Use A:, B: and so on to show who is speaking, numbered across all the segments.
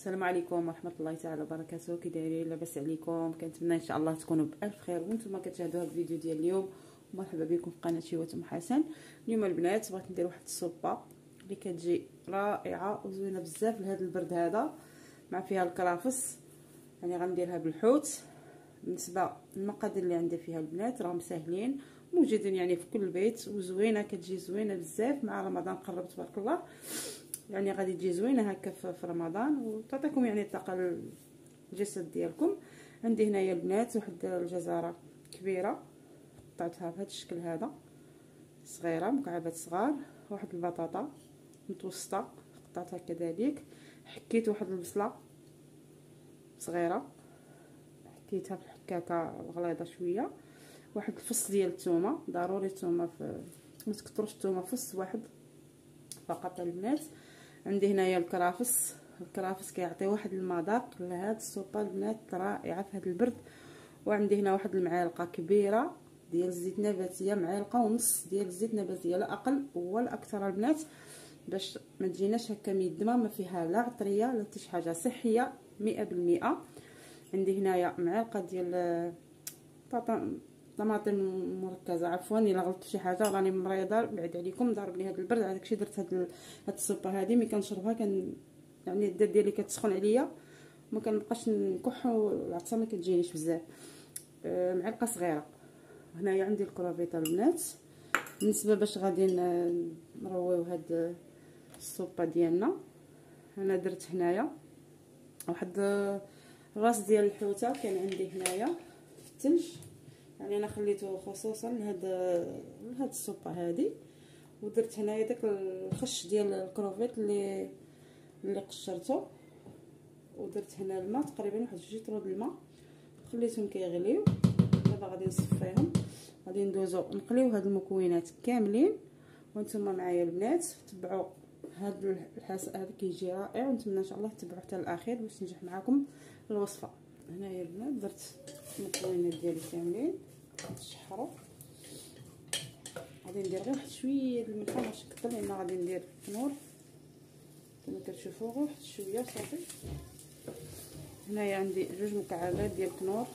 A: السلام عليكم ورحمه الله تعالى وبركاته. كي دايرين؟ لاباس عليكم؟ كنتمنى ان شاء الله تكونوا بالف خير وانتم كتشاهدوا هذا الفيديو ديال اليوم. مرحبا بكم في قناه شيوات ام حسن. اليوم البنات بغيت ندير واحد الصوبه اللي كتجي رائعه وزوينه بزاف لهذا البرد هذا، مع فيها الكرافس. يعني غنديرها بالحوت. بالنسبه للمقادير اللي عندي فيها البنات راهم ساهلين موجودين يعني في كل بيت، وزوينه كتجي زوينه بزاف مع رمضان قرب تبارك الله. يعني غادي تجي زوينه هكا في رمضان وتعطيكم يعني الطاقه الجسد ديالكم. عندي هنايا البنات واحد الجزره كبيره قطعتها بهذا الشكل هذا، صغيره مكعبات صغار. واحد البطاطا متوسطه قطعتها كذلك. حكيت واحد البصله صغيره حكيتها في الحكاكه غليظه شويه. واحد الفص ديال الثومه، ضروري الثومه ما تكثروش الثومه، فص واحد فقط البنات. عندي هنايا الكرافس كيعطي واحد المذاق لهاد السوبه البنات رائعه في هذا البرد. وعندي هنا واحد المعالقه كبيره ديال الزيت نباتيه، معلقه ونص ديال الزيت نباتيه، لا اقل ولا اكثر البنات، باش ما تجيناش هكا ميدمه، ما فيها لا عطريه لا حتى شي حاجه، صحيه 100%. عندي هنايا معلقه ديال طماطم مركزه، عفوا الا غلطت شي حاجه راني مريضه بعد عليكم، ضربني هذا البرد، على داكشي درت هاد الصوبه هذه. ملي كنشربها يعني الدار ديالي كتسخن عليا وما كنبقاش نكح والعطسه ما كتجينيش بزاف. معلقه صغيره. هنايا عندي الكروفيطه البنات. بالنسبه باش غادي نرويو هاد الصوبه ديالنا، انا درت هنايا واحد الراس ديال الحوته كان عندي هنايا في الثلج، يعني انا خليته خصوصا لهاد السوبه هذه. ودرت هنايا داك الخش ديال الكروفيط اللي قشرته، ودرت هنا الماء تقريبا واحد 2 لتر الماء، خليتهم كيغليو. دابا غادي نصفيهم، غادي ندوزو نقليو هاد المكونات كاملين. وانتم معايا البنات تبعوا هاد الحاس هذا كيجي رائع، ونتمنى ان شاء الله تتبعوه حتى الاخير باش تنجح معكم الوصفه. هنايا البنات درت المكونات ديالي كاملين، نشحروا. غادي ندير غير واحد شويه د الملح ماشي كثر، لان غادي ندير التنور كما كتشوفوا، غير واحد شويه صافي. هنايا عندي 2 مكعبات ديال التنور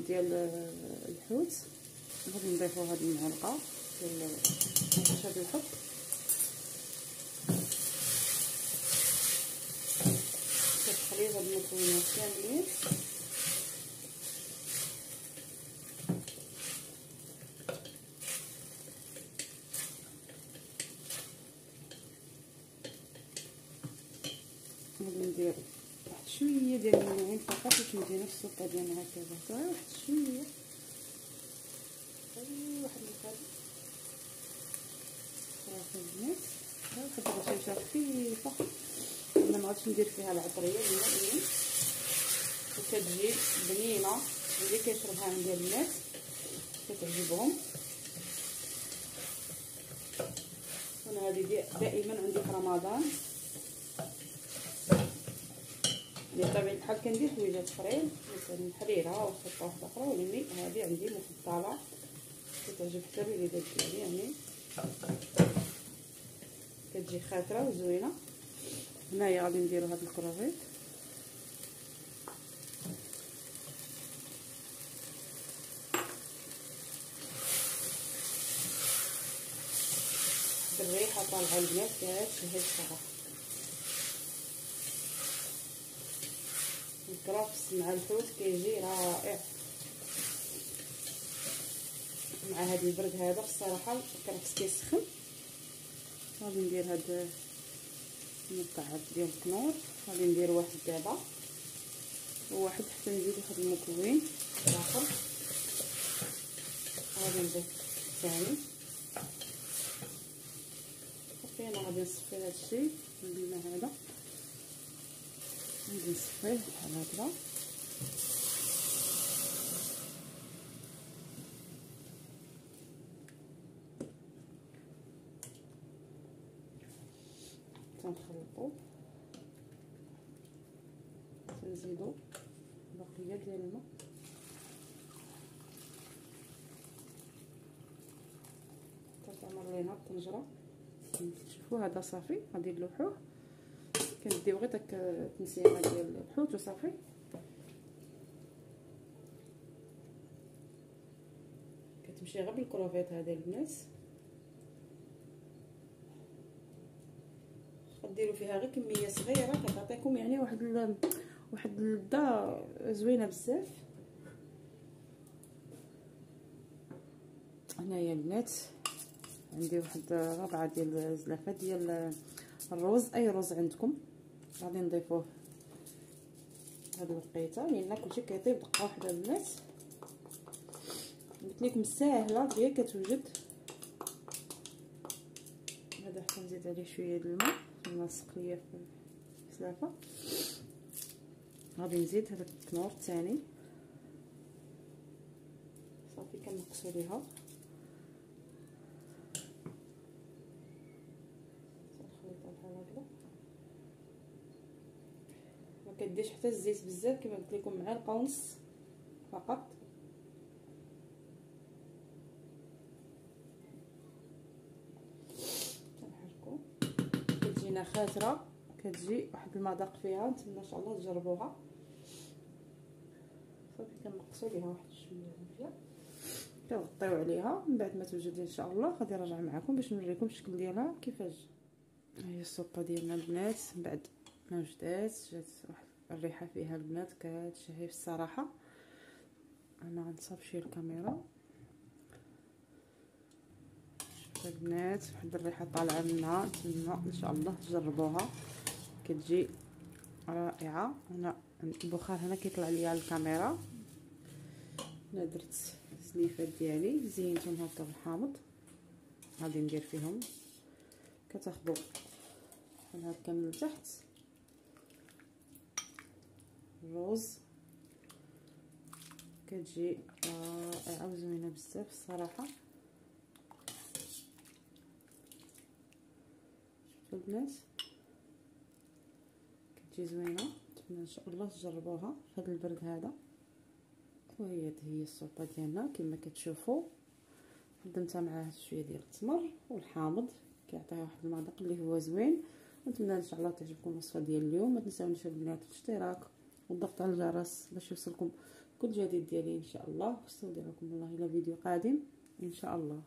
A: ديال الحوت، غادي نضيفوا هذه المعلقه ديال هذا الحب. كتخليو هاد المكونات كاملين. غادي ندير واحد شويه ديال الملعين فقط باش تجينا السوبه ديالنا هكذا، غير واحد شويه، واحد القدر صافي البنات. واحد الرشيشه خفيفه، انا ما غاديش ندير فيها العطريه نهائيا، وكتجي بنينه. اللي كيشربها عندي البنات كتعجبهم. وانا هذه دائما عندي في رمضان، بطبيعه الحال كندير حويجات اخرين مثلا الحريره وصوصه واحده اخرى، ولكن هذه عندي مفضله كتعجب حتى الوليدات ديالي، يعني كتجي خاطره وزوينه. هنايا غادي نديرو هاد الكروفيط، الريحه طالعه البنات كتشهي الصراحه. الكرافس مع الحوت كيجي رائع مع هذا البرد هذا. الصراحه الكرافس كيسخن. غادي ندير هاد المكعب ديال التنور، غادي ندير واحد دابا وواحد حتى نزيد واحد المكون اخر. غادي نضيف الثاني صافي. انا غادي نصفي هادشي بالماء هذا، غادي نصفيه بحال هكذا. تنخلطو، تنزيدو بقيه ديال الماء، تتعمر لينا الطنجره. شوفوا هذا صافي غادي نلوحوه. كنديو غير داك التنسيمه ديال الحوت وصافي. كتمشي غير بالكروفيط هذا البنات. ديروا فيها غير كميه صغيره كتعطيكم يعني واحد اللذه زوينه بزاف. هنايا البنات عندي واحد ربعه ديال الزلافه ديال الرز، اي رز عندكم غادي نضيفوه هاد الوقيته لان كلشي كيطيب دقه واحده البنات. قلت لكم ساهله غير كتوجد. هذا حتى نزيد عليه شويه د الماء نلصق ليا في الزلافه. غادي نزيد هذاك الكنور الثاني صافي كنقصوا ليها. الخليطه بحال هكذا ما كديرش حتى الزيت بزاف كما قلت لكم، معلقه ونص فقط. تنحركوا كتجينا خاسره، كتجي واحد المذاق فيها. نتمنى ان شاء الله تجربوها. صافي كنقصوا ليها واحد شويه كنغطيو عليها. من بعد ما توجد ان شاء الله غادي نرجع معكم باش نوريكم الشكل ديالها كيفاش. ها هي السوبه ديالنا البنات من بعد ما وجدات. جات واحد الريحه فيها البنات كتشهي الصراحه. انا غنصاب شويه الكاميرا. شوفوا البنات واحد الريحه طالعه منها. نتمنى ان شاء الله تجربوها كتجي رائعه. انا البخار هنا كيطلع ليا على الكاميرا. انا درت الزليفات ديالي زينتهم هكا بالحامض. غادي ندير فيهم كتاخذوا بحال هكا من التحت الروز. كتجي رائعه وزوينه بزاف الصراحه. شفتوا البنات كتجي زوينه. نتمنى ان شاء الله تجربوها في هذا البرد هذا. وهي هي السلطه ديالنا كما كتشوفوا. قدمتها معها شويه ديال التمر والحامض كيعطيها واحد المذاق اللي هو زوين. نتمنى ان شاء الله تعجبكم الوصفه ديال اليوم. ما تنساونيش البنات الاشتراك والضغط على الجرس باش يوصلكم كل جديد ديالي ان شاء الله. واستودعكم الله الى فيديو قادم ان شاء الله.